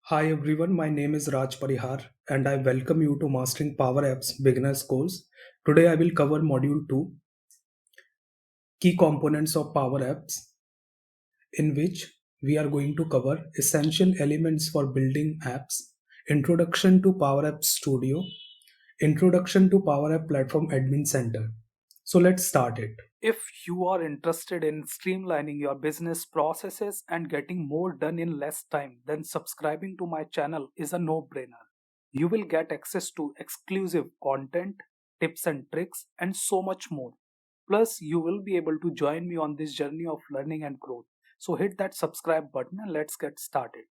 Hi everyone, my name is Raj Parihar and I welcome you to Mastering Power Apps Beginners course. Today I will cover Module 2, Key Components of Power Apps, in which we are going to cover essential elements for building apps, Introduction to PowerApps Studio, Introduction to Power App Platform Admin Center. So let's start it. If you are interested in streamlining your business processes and getting more done in less time, then subscribing to my channel is a no-brainer. You will get access to exclusive content, tips and tricks, and so much more. Plus, you will be able to join me on this journey of learning and growth. So hit that subscribe button and let's get started.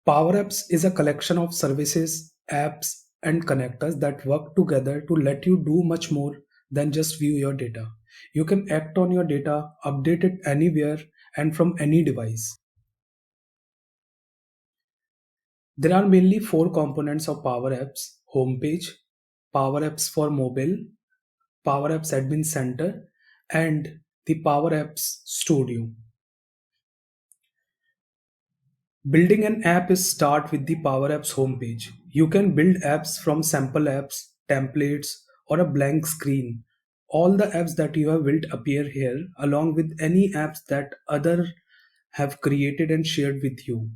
PowerApps is a collection of services, apps, and connectors that work together to let you do much more than just view your data. You can act on your data, update it anywhere and from any device. There are mainly four components of PowerApps: Homepage, PowerApps for mobile, PowerApps Admin Center, and the PowerApps Studio. Building an app is start with the PowerApps homepage. You can build apps from sample apps, templates, or a blank screen. All the apps that you have built appear here along with any apps that other have created and shared with you.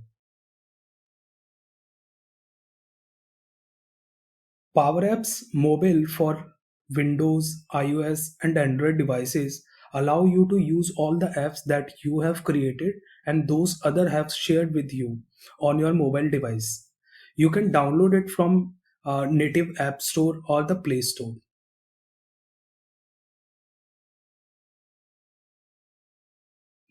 PowerApps Mobile for Windows, iOS, and Android devices allow you to use all the apps that you have created and those other have shared with you on your mobile device. You can download it from native app store or the Play Store.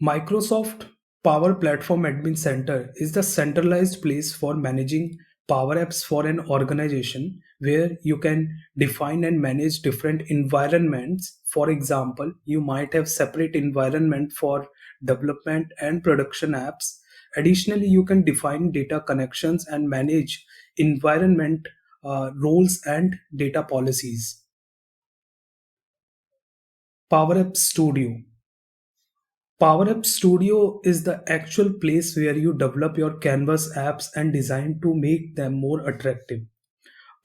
Microsoft Power Platform Admin Center is the centralized place for managing Power Apps for an organization where you can define and manage different environments. For example, you might have separate environment for development and production apps. Additionally, you can define data connections and manage environment roles and data policies. PowerApps Studio. PowerApps Studio is the actual place where you develop your Canvas apps and design to make them more attractive.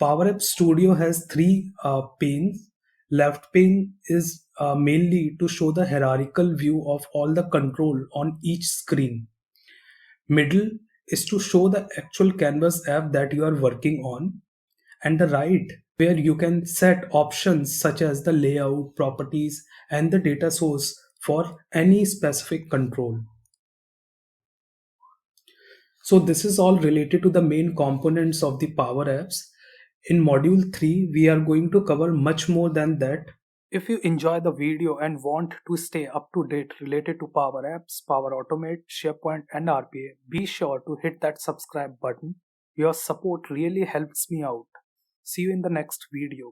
PowerApps Studio has three panes. Left pane is mainly to show the hierarchical view of all the control on each screen. Middle is to show the actual Canvas app that you are working on. And the right, where you can set options such as the layout, properties, and the data source for any specific control. So this is all related to the main components of the Power Apps. In module 3, we are going to cover much more than that. If you enjoy the video and want to stay up to date related to Power Apps, Power Automate, SharePoint, and RPA, be sure to hit that subscribe button. Your support really helps me out. See you in the next video.